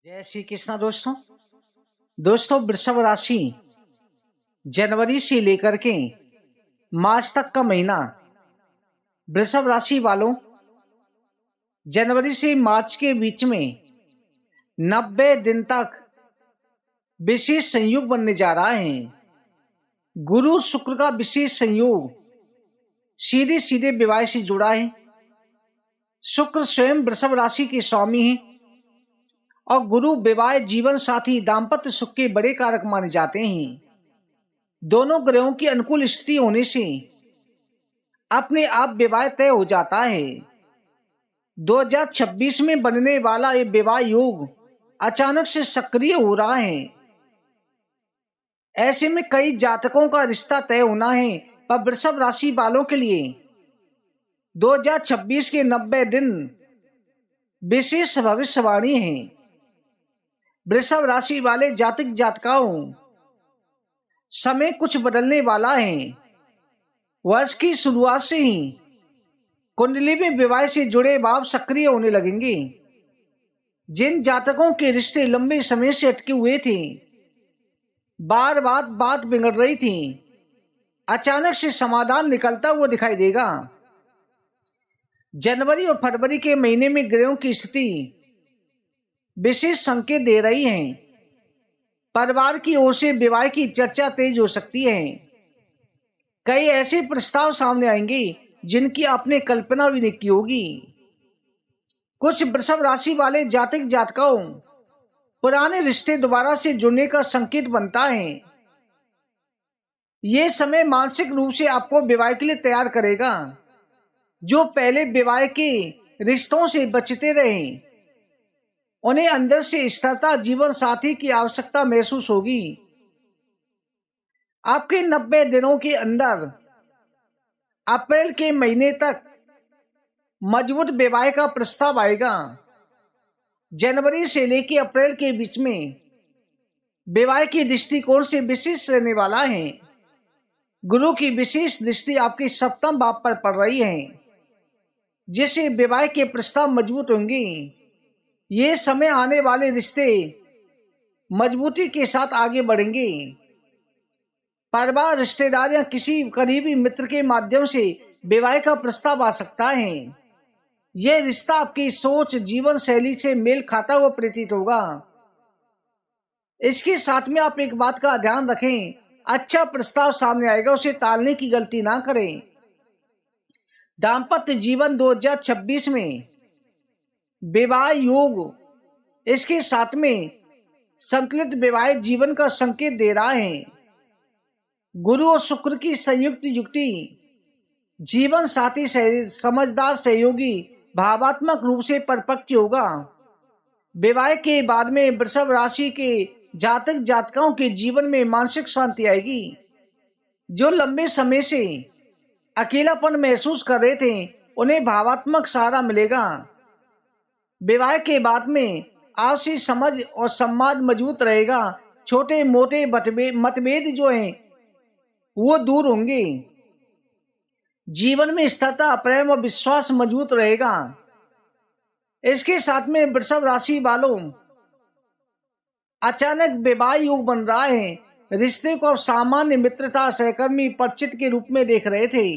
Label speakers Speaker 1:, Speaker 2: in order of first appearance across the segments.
Speaker 1: जय श्री कृष्णा दोस्तों। वृषभ राशि जनवरी से लेकर के मार्च तक का महीना। वृषभ राशि वालों, जनवरी से मार्च के बीच में 90 दिन तक विशेष संयोग बनने जा रहा है। गुरु शुक्र का विशेष संयोग सीधे सीधे विवाह से जुड़ा है। शुक्र स्वयं वृषभ राशि के स्वामी हैं और गुरु विवाह जीवन साथी दाम्पत्य सुख के बड़े कारक माने जाते हैं। दोनों ग्रहों की अनुकूल स्थिति होने से अपने आप विवाह तय हो जाता है। 2026 में बनने वाला ये विवाह योग अचानक से सक्रिय हो रहा है। ऐसे में कई जातकों का रिश्ता तय होना है, पर वृषभ राशि वालों के लिए 2026 के 90 दिन विशेष भविष्यवाणी है। वृषभ राशि वाले जातक जातिकाओं, समय कुछ बदलने वाला है। वर्ष की शुरुआत से ही कुंडली में विवाह से जुड़े भाव सक्रिय होने लगेंगे। जिन जातकों के रिश्ते लंबे समय से अटके हुए थे, बार बार बात बिगड़ रही थी, अचानक से समाधान निकलता हुआ दिखाई देगा। जनवरी और फरवरी के महीने में ग्रहों की स्थिति विशेष संकेत दे रही है। परिवार की ओर से विवाह की चर्चा तेज हो सकती है। कई ऐसे प्रस्ताव सामने आएंगे जिनकी आपने कल्पना भी नहीं की होगी। कुछ वृषभ राशि वाले जातक जातिकाओं, पुराने रिश्ते दोबारा से जुड़ने का संकेत बनता है। यह समय मानसिक रूप से आपको विवाह के लिए तैयार करेगा। जो पहले विवाह के रिश्तों से बचते रहे, उन्हें अंदर से स्थिरता, जीवन साथी की आवश्यकता महसूस होगी। आपके 90 दिनों के अंदर अप्रैल के महीने तक मजबूत विवाह का प्रस्ताव आएगा। जनवरी से लेकर अप्रैल के बीच में विवाह की दृष्टिकोण से विशेष रहने वाला है। गुरु की विशेष दृष्टि आपके सप्तम भाव पर पड़ रही है, जिससे विवाह के प्रस्ताव मजबूत होंगे। ये समय आने वाले रिश्ते मजबूती के साथ आगे बढ़ेंगे। परिवार, रिश्तेदार या किसी करीबी मित्र के माध्यम से विवाह का प्रस्ताव आ सकता है। यह रिश्ता आपकी सोच, जीवन शैली से मेल खाता हुआ प्रतीत होगा। इसके साथ में आप एक बात का ध्यान रखें, अच्छा प्रस्ताव सामने आएगा, उसे टालने की गलती ना करें। दाम्पत्य जीवन 2026 में विवाह योग, इसके साथ में संतुलित विवाह जीवन का संकेत दे रहा है। गुरु और शुक्र की संयुक्त युक्ति जीवन साथी समझदार सहयोगी, भावात्मक रूप से परिपक्व होगा। विवाह के बाद में वृषभ राशि के जातक जातिकाओं के जीवन में मानसिक शांति आएगी। जो लंबे समय से अकेलापन महसूस कर रहे थे, उन्हें भावात्मक सहारा मिलेगा। विवाह के बाद में आपसी समझ और संवाद मजबूत रहेगा। छोटे मोटे मतभेद जो हैं वो दूर होंगे। जीवन में स्थिरता, प्रेम और विश्वास मजबूत रहेगा। इसके साथ में वृषभ राशि वालों, अचानक विवाह योग बन रहा है। रिश्ते को आप सामान्य मित्रता, सहकर्मी, परिचित के रूप में देख रहे थे,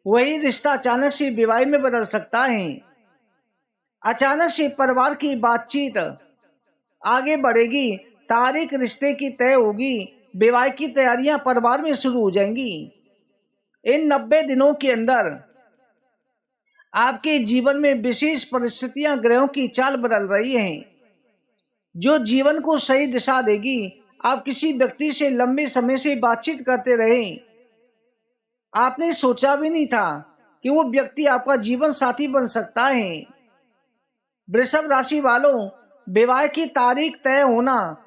Speaker 1: वही रिश्ता अचानक से विवाह में बदल सकता है। अचानक से परिवार की बातचीत आगे बढ़ेगी। तारीख रिश्ते की तय होगी। विवाह की तैयारियां परिवार में शुरू हो जाएंगी। इन 90 दिनों के अंदर आपके जीवन में विशेष परिस्थितियां, ग्रहों की चाल बदल रही हैं, जो जीवन को सही दिशा देगी। आप किसी व्यक्ति से लंबे समय से बातचीत करते रहे, आपने सोचा भी नहीं था कि वो व्यक्ति आपका जीवन साथी बन सकता है। वृषभ राशि वालों, विवाह की तारीख तय होना,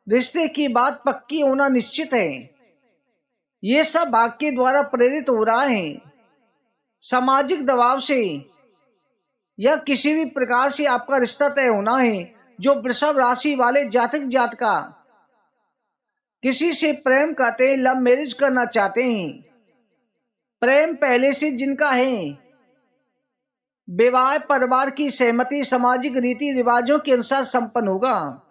Speaker 1: रिश्ते की बात पक्की होना निश्चित है। ये सब भाग्य के द्वारा प्रेरित हो रहा है। सामाजिक दबाव से या किसी भी प्रकार से आपका रिश्ता तय होना है। जो वृषभ राशि वाले जातक जातिका किसी से प्रेम करते हैं, लव मैरिज करना चाहते हैं, प्रेम पहले से जिनका है, विवाह परिवार की सहमति सामाजिक रीति रिवाजों के अनुसार संपन्न होगा।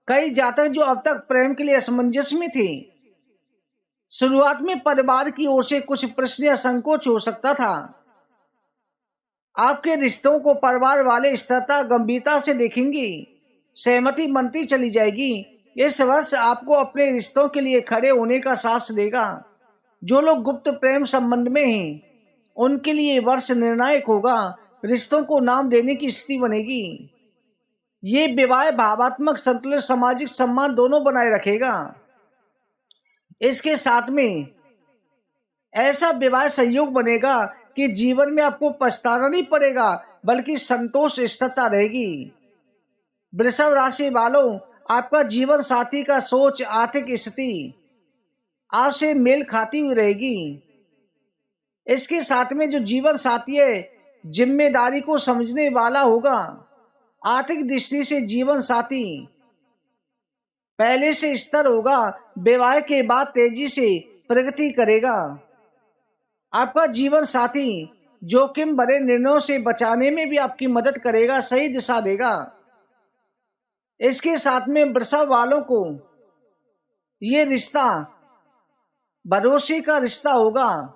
Speaker 1: कई जातक जो अब तक प्रेम के लिए असमंजस में थे, शुरुआत में परिवार की ओर से कुछ प्रश्न या संकोच हो सकता था। आपके रिश्तों को परिवार वाले स्थिरता गंभीरता से देखेंगे, सहमति बनती चली जाएगी। इस वर्ष आपको अपने रिश्तों के लिए खड़े होने का साहस देगा। जो लोग गुप्त प्रेम संबंध में हैं, उनके लिए वर्ष निर्णायक होगा। रिश्तों को नाम देने की स्थिति बनेगी। ये विवाह भावात्मक संतुलन सामाजिक सम्मान दोनों बनाए रखेगा। इसके साथ में ऐसा विवाह संयोग बनेगा कि जीवन में आपको पछताना नहीं पड़ेगा, बल्कि संतोष स्थिरता रहेगी। वृषभ राशि वालों, आपका जीवन साथी का सोच आर्थिक स्थिति आपसे मेल खाती हुई रहेगी। इसके साथ में जो जीवन साथी है, जिम्मेदारी को समझने वाला होगा। आर्थिक दृष्टि से जीवन साथी पहले से स्थिर होगा। विवाह के बाद तेजी से प्रगति करेगा। आपका जीवन साथी जोखिम भरे निर्णयों से बचाने में भी आपकी मदद करेगा, सही दिशा देगा। इसके साथ में वृषभ वालों को ये रिश्ता भरोसे का रिश्ता होगा।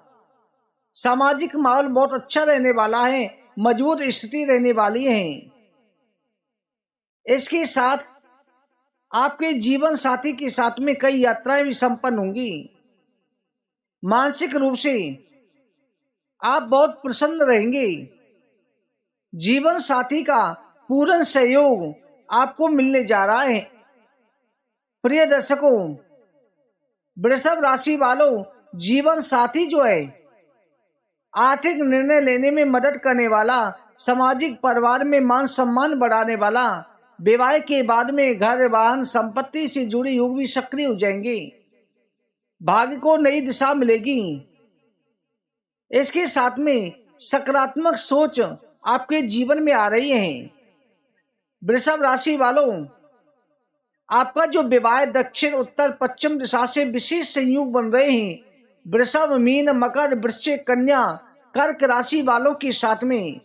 Speaker 1: सामाजिक माहौल बहुत अच्छा रहने वाला है, मजबूत स्थिति रहने वाली है। इसके साथ आपके जीवन साथी के साथ में कई यात्राएं भी संपन्न होंगी। मानसिक रूप से आप बहुत प्रसन्न रहेंगे। जीवन साथी का पूर्ण सहयोग आपको मिलने जा रहा है। प्रिय दर्शकों, वृषभ राशि वालों, जीवन साथी जो है आर्थिक निर्णय लेने में मदद करने वाला, सामाजिक परिवार में मान सम्मान बढ़ाने वाला, विवाह के बाद में घर वाहन संपत्ति से जुड़े योग भी सक्रिय हो जाएंगे। भाग्य को नई दिशा मिलेगी। इसके साथ में सकारात्मक सोच आपके जीवन में आ रही है। वृषभ राशि वालों, आपका जो विवाह दक्षिण उत्तर पश्चिम दिशा से विशेष संयोग बन रहे हैं। वृषभ मीन मकर वृश्चिक कन्या कर्क राशि वालों के साथ में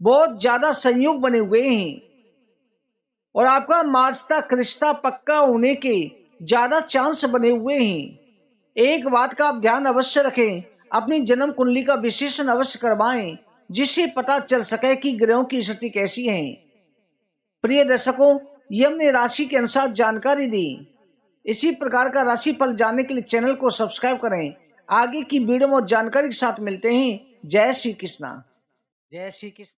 Speaker 1: बहुत ज्यादा संयोग बने हुए हैं और आपका मार्च तक रिश्ता पक्का होने के ज्यादा चांस बने हुए हैं। एक बात का आप ध्यान अवश्य रखें, अपनी जन्म कुंडली का विश्लेषण अवश्य करवाएं, जिससे पता चल सके कि ग्रहों की स्थिति कैसी है। प्रिय दर्शकों, ये हमने राशि के अनुसार जानकारी दी। इसी प्रकार का राशिफल जानने के लिए चैनल को सब्सक्राइब करें। आगे की वीडियो में जानकारी के साथ मिलते हैं। जय श्री कृष्णा। जय श्री कृष्ण।